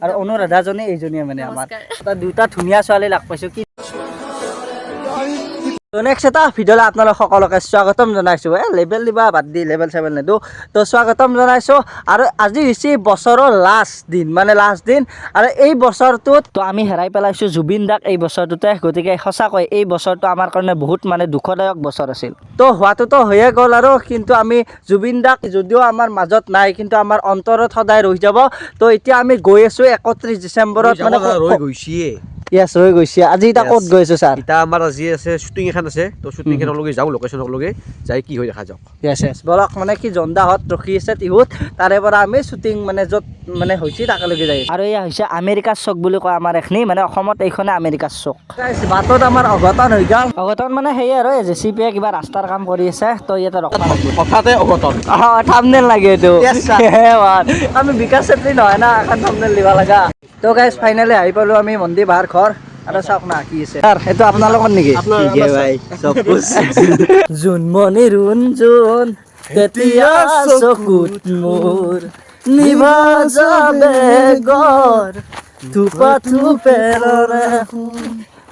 আৰু অনুৰাধাজনী এইজনীয়ে মানে আমাৰ দুটা ধুনীয়া ছোৱালী লাগ পাইছো কি নেক্সট এটা ভিডিঅ'লৈ আপোনালোক সকলোকে স্বাগতম জনাইছোঁ লেবেল দিবা বাদ দি লেবেল চেবেল নিদিওঁ তো স্বাগতম জনাইছোঁ আৰু আজি হৈছে বছৰৰ লাষ্ট দিন আৰু এই বছৰটোত তো আমি হেৰাই পেলাইছোঁ জুবিন দাক এই বছৰটোতে গতিকে সঁচাকৈ এই বছৰটো আমাৰ কাৰণে বহুত মানে দুখদায়ক বছৰ আছিল তো হোৱাটোতো হৈয়ে গ'ল আৰু কিন্তু আমি জুবিন দাক যদিও আমাৰ মাজত নাই কিন্তু আমাৰ অন্তৰত সদায় ৰৈ যাব তো এতিয়া আমি গৈ আছোঁ 31 ডিচেম্বৰত মানে ৰৈ গৈছিয়ে ইয়াছ হৈ গৈছে আজি এটা ক'ত গৈছো ছাৰ এটা আমাৰ আজি আছে শ্বুটিং এখন আছে তো শ্বুটিং এখনলৈকে যাওঁ লোকেশ্যনলৈকে যাই কি হৈ দেখা যাওক য়েছ বলক মানে কি জন্দাহত ৰখি আছে টিহুত তাৰে পৰা আমি শ্বুটিং মানে য'ত মানে হৈছে তালৈকে যাই আৰু এয়া হৈছে আমেৰিকাৰ চক বুলি কয় আমাৰ এখনি মানে অসমত এইখনে আমেৰিকাৰ চক বাটত আমাৰ অঘটন হৈ গ'ল অঘটন মানে সেয়ে আৰু জেচিপিয়ে কিবা ৰাস্তাৰ কাম কৰি আছে তো ইয়াতে ৰখা হঠাতে অঘটন থাম্বনেল লাগে এইটো আমি বিকাশ চেত্ৰী নহয় না এখন থাম্বনেল দিব লগা তো গাইজ ফাইনেলি আহি পালোঁ আমি মন্দিৰ বাহাৰ ঘৰ আৰু চাওক না কি আছে ছাৰ সেইটো আপোনালোকৰ নেকি জোনমণি ৰুণজোন তেতিয়া চকুত মোৰ নিভা যাবে গৰ থোপা থোপেৰে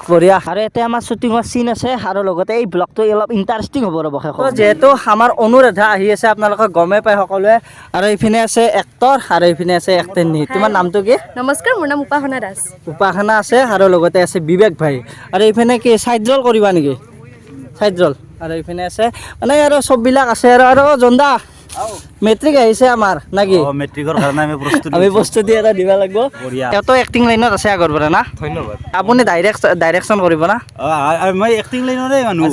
বঢ়িয়া আৰু এতিয়া আমাৰ শ্বুটিঙৰ চিন আছে আৰু লগতে এই ব্লগটো অলপ ইণ্টাৰেষ্টিং হ'ব ৰ'ব শেষত যিহেতু আমাৰ অনুৰাধা আহি আছে আপোনালোকে গমেই পায় সকলোৱে আৰু এইপিনে আছে এক্টৰ আৰু এইপিনে আছে এক্টৰনী তোমাৰ নামটো কি নমস্কাৰ মোৰ নাম উপাসনা দাস উপাসনা আছে আৰু লগতে আছে বিবেক ভাই আৰু এইপিনে কি চাইড ৰ'ল কৰিবা নেকি চাইড ৰ'ল আৰু এইপিনে আছে মানে আৰু চববিলাক আছে আৰু জন্দা মেট্ৰিক আহিছে আমাৰ নাকি মেট্ৰিকৰ কাৰণে আমি প্ৰস্তুতি এটা দিব লাগিব তেওঁতো এক্টিং লাইনত আছে আগৰ পৰা না ধন্যবাদ আপুনি ডাইৰেকশ্যন কৰিব না মই এক্টিং লাইনৰে মানুহ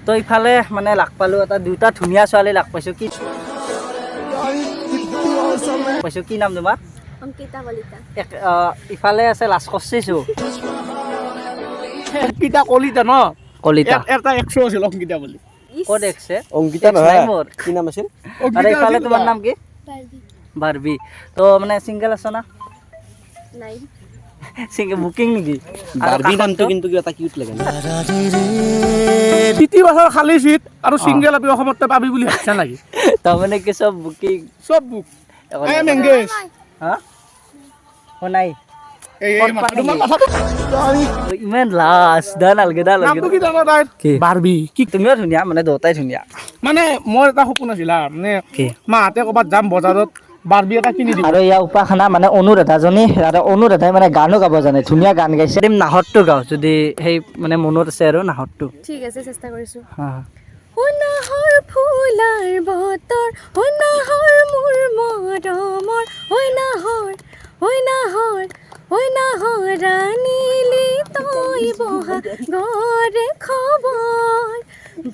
তো ইফালে মানে লাগ পালোঁ এটা দুটা ধুনীয়া ছোৱালী লাগ পাইছোঁ কি নাম তোমাৰ অংকিতা কলিতা ইফালে আছে লাজ কৰিছোঁ অংকিতা কলিতা ন কলিতা এটা 100 আছিল অংকিতা বুলি ক'ত দেখছে অংকিতা নহয় কি নাম আছিল আৰু ইফালে তোমাৰ নাম কি বাৰ্বি তো মানে চিংগল আছ না নাই চিংগল বুকিং নেকি বাৰ্বি নামটো কিন্তু কিবা এটা কিউট লাগে পিটি বছৰ খালী চিট আৰু চিংগল আপি অসমত পাবি বুলি ভাবছা নেকি তাৰমানে কি চব বুকিং চব বুক আই এম এংগেজ হা নাই এই তোমাৰ কথাটো ইমান লাজ নালগে নামটো কি জানো তাই বাৰ্বি কি তুমিও ধুনীয়া মানে দুটাই ধুনীয়া মানে মোৰ এটা সপোন আছিল মানে কি মাহঁতে ক'ৰবাত যাম বজাৰত বাৰ্বি এটা কিনি দিব আৰু ইয়াৰ উপাসনা মানে অনুৰাধাজনী আৰু অনুৰাধাই মানে গানো গাব জানে ধুনীয়া গান গাইছে নাহৰটো গাওঁ যদি সেই মানে মনত আছে আৰু নাহৰটো ঠিক আছে চেষ্টা কৰিছোঁ হা নাহৰ ফুলাৰ বতৰ নাহৰ মোৰ মৰমৰ নাহৰ ৰাণীলি তই বহা গৰে খবৰ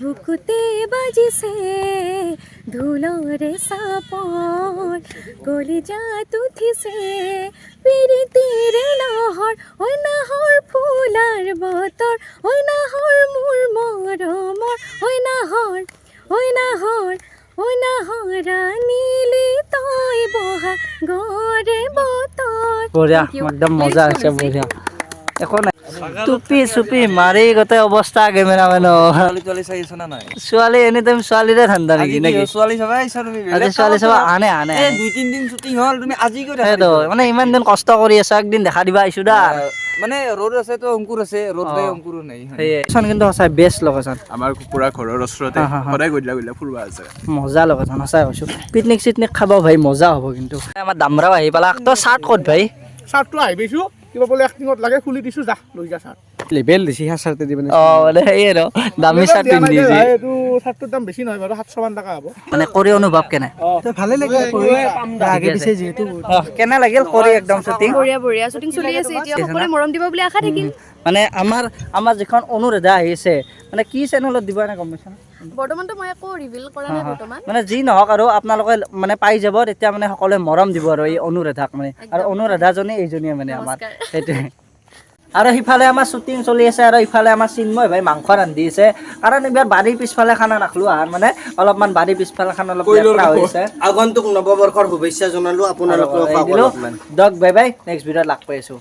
বুকুতে বাজিছে ঢোলৰে চাপৰ কলিজাত উঠিছে পিৰিতিৰে লহৰ নাহৰ ফুলাৰ বতৰ নাহৰ মোৰ মৰমৰ নাহৰ ৰাণীলি তই বহা গৰে বতৰ বঢ়িয়া একদম মজা হৈছে বঢ়িয়া একো নাই টুপি চুপি মাৰি গোটেই অৱস্থা কেমেৰামেনৰ ছোৱালী এনি টাইম ছোৱালীৰে ধান্দা নেকি ছোৱালী চাবা আহিছা তুমি ছোৱালী চাব আনে এই 2-3 দিন শ্বুটিং হ'ল তুমি আজি কৰি সেইটো মানে ইমান দিন কষ্ট কৰি আছো একদিন দেখা দিবা আহিছো দা মানে ৰ'দ আছে তো অংকুৰ আছে ৰ'দ নাই অংকুৰ নাই সেয়ে কিন্তু সঁচাই বেষ্ট লোকেশ্যন আমাৰ পুৰা ঘৰৰ ওচৰতে সদায় গধূলা ফুৰবা আছে মজা লোকেশ্যন সঁচাই কৈছো পিকনিক চিকনিক খাব ভাই মজা হ'ব কিন্তু আমাৰ দামৰাও আহি পালা তই চাৰ্ট ক'ত ভাই চাৰ্টটো আহি পাইছোঁ কিবা বোলে এক্টিঙত লাগে খুলি দিছোঁ যা লৈ যা চাৰ্ট লেবেল দিছি হা চাৰ্ট দি মানে মানে সেয়ে আৰু দামী চাৰ্ট পিন্ধি দিছে এইটো চাৰ্টটোৰ দাম বেছি নহয় বাৰু 700 মান টকা হ'ব মানে কৰি অনুভৱ কেনে ভালে লাগে আগে পিছে যিহেতু কেনে লাগিল কৰি একদম শ্বুটিং বঢ়িয়া শ্বুটিং চলি আছে এতিয়া সকলোৱে মৰম দিব বুলি আশা থাকিল মানে আমাৰ যিখন অনুৰাধা আহিছে মানে কি চেনেলত দিব এনে গম পাইছা বৰ্তমানতো মই একো ৰিভিল কৰা নাই বৰ্তমান মানে যি নহওক আৰু আপোনালোকে মানে পাই যাব তেতিয়া মানে সকলোৱে মৰম দিব আৰু এই অনুৰাধাক মানে আৰু অনুৰাধাজনী এইজনীয়ে মানে আমাৰ সেইটোৱে আৰু সিফালে আমাৰ শ্বুটিং চলি আছে আৰু ইফালে আমাৰ চিন্ময় ভাই মাংস ৰান্ধি আছে কাৰণ এইবাৰ বাৰীৰ পিছফালে খানা নাখলো আৰু মানে অলপমান বাৰীৰ পিছফালে খানা অলপ লেতেৰা হৈছে আগন্তুক নৱবৰ্ষৰ শুভেচ্ছা জনালো আপোনালোকক দক বাই বাই নেক্সট ভিডিঅ'ত লগ পাই আছো